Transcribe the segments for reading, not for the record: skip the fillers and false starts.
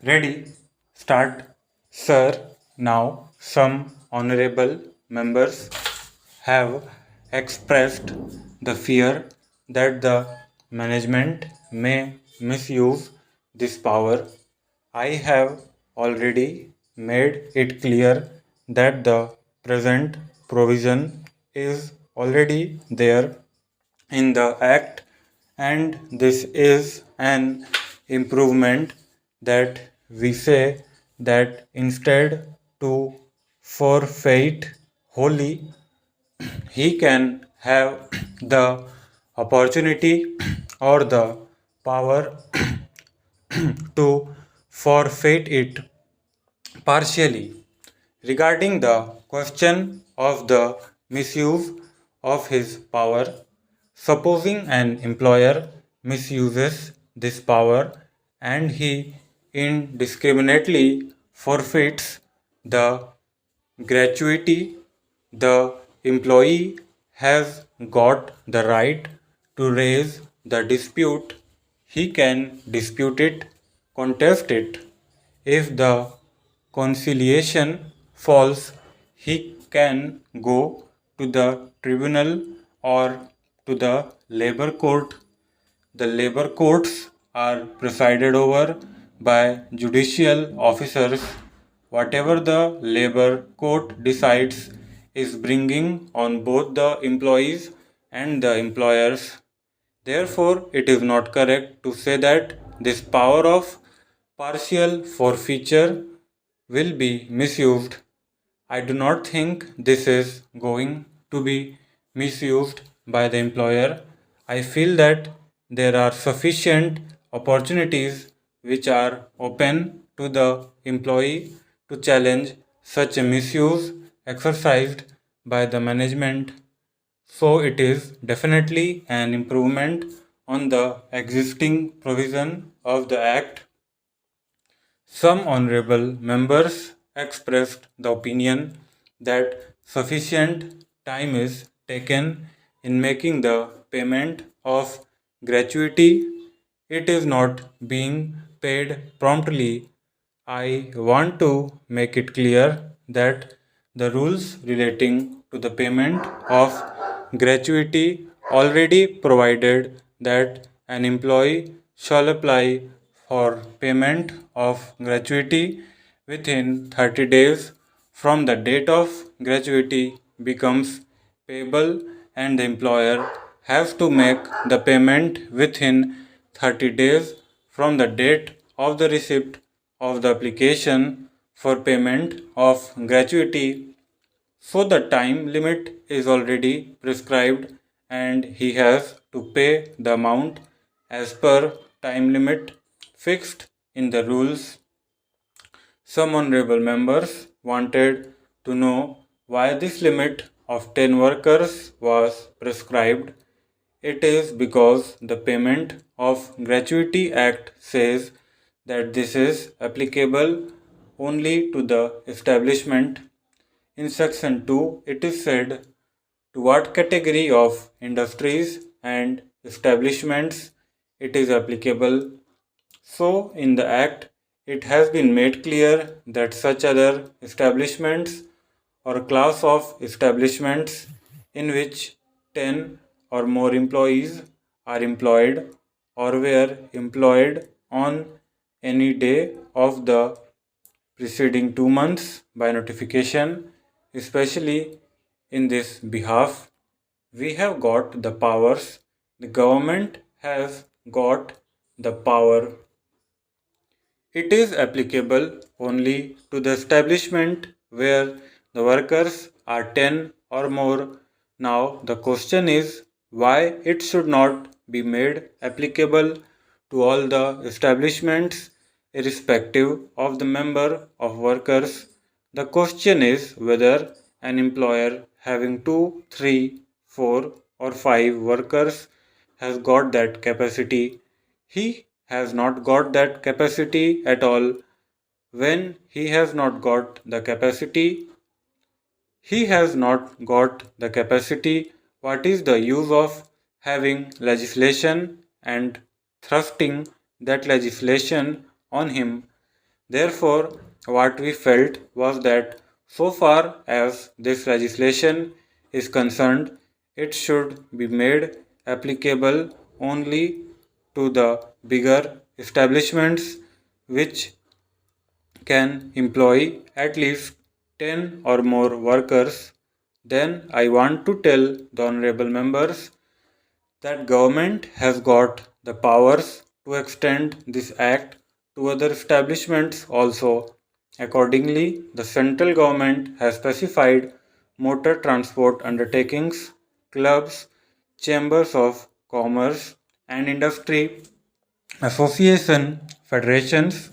Ready? Start. Sir, now some honorable members have expressed the fear that the management may misuse this power. I have already made it clear that the present provision is already there in the Act, and this is an improvement that we say that instead to forfeit wholly, he can have the opportunity or the power to forfeit it partially. Regarding the question of the misuse of his power, supposing an employer misuses this power and he indiscriminately forfeits the gratuity, the employee has got the right to raise the dispute. He can dispute it, contest it. If the conciliation falls, he can go to the tribunal or to the labor court. The labor courts are presided over by judicial officers. Whatever the labor court decides is bringing on both the employees and the employers. Therefore, it is not correct to say that this power of partial forfeiture will be misused. I do not think this is going to be misused by the employer. I feel that there are sufficient opportunities which are open to the employee to challenge such a misuse exercised by the management. So it is definitely an improvement on the existing provision of the Act. Some honorable members expressed the opinion that sufficient time is taken in making the payment of gratuity. It is not being paid promptly. I want to make it clear that the rules relating to the payment of gratuity already provided that an employee shall apply for payment of gratuity within 30 days from the date of gratuity becomes payable, and the employer has to make the payment within 30 days from the date of the receipt of the application for payment of gratuity. So the time limit is already prescribed and he has to pay the amount as per time limit fixed in the rules. Some honorable members wanted to know why this limit of 10 workers was prescribed. It is because the Payment of Gratuity Act says that this is applicable only to the establishment. In section 2, it is said to what category of industries and establishments it is applicable. So, in the Act, it has been made clear that such other establishments or class of establishments in which 10 or more employees are employed or were employed on any day of the preceding 2 months by notification, especially in this behalf, we have got the powers. The government has got the power. It is applicable only to the establishment where the workers are 10 or more. Now, the question is why it should not be made applicable to all the establishments irrespective of the number of workers. The question is whether an employer having 2, 3, 4, or 5 workers has got that capacity. He has not got that capacity at all. When he has not got the capacity, he has not got the capacity. What is the use of having legislation and thrusting that legislation on him? Therefore, what we felt was that so far as this legislation is concerned, it should be made applicable only to the bigger establishments which can employ at least 10 or more workers. Then I want to tell the honorable members that government has got the powers to extend this act to other establishments also. Accordingly, the central government has specified motor transport undertakings, clubs, chambers of commerce and industry, association, federations,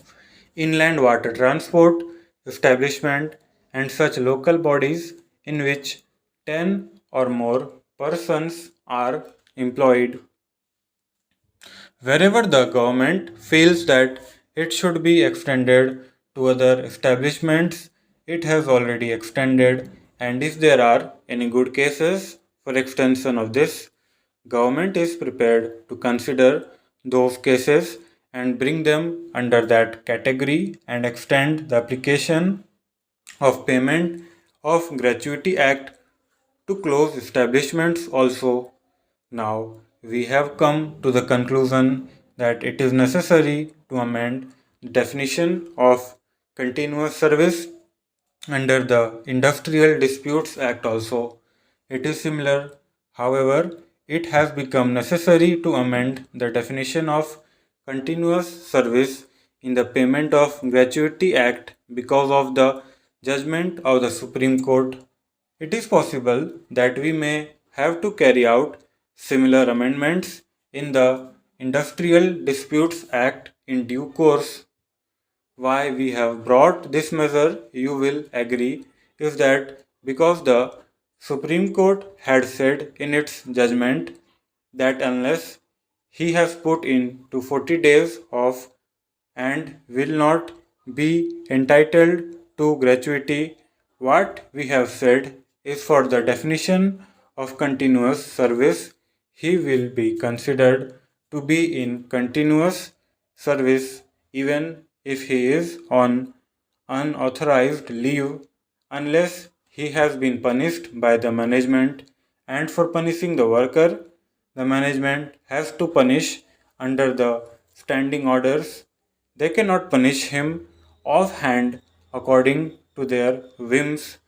inland water transport, establishment and such local bodies in which 10 or more persons are employed. Wherever the government feels that it should be extended to other establishments, it has already extended, and if there are any good cases for extension of this, government is prepared to consider those cases and bring them under that category and extend the application of payment of gratuity act to close establishments also. Now, we have come to the conclusion that it is necessary to amend the definition of continuous service under the Industrial Disputes Act also. It is similar, however, it has become necessary to amend the definition of continuous service in the Payment of Gratuity Act because of the judgment of the Supreme Court. It is possible that we may have to carry out similar amendments in the Industrial Disputes Act in due course. Why we have brought this measure, you will agree, is that because the Supreme Court had said in its judgment that unless he has put in to 40 days of and will not be entitled to gratuity, what we have said is for the definition of continuous service, he will be considered to be in continuous service even if he is on unauthorized leave unless he has been punished by the management, and for punishing the worker the management has to punish under the standing orders. They cannot punish him offhand according to their whims.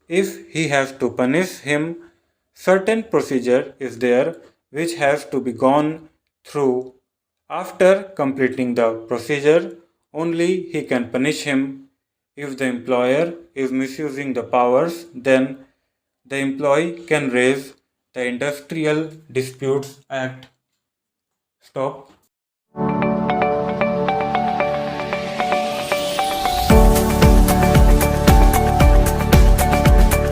If he has to punish him, certain procedure is there which has to be gone through. After completing the procedure, only he can punish him. If the employer is misusing the powers, then the employee can raise the Industrial Disputes Act. Stop.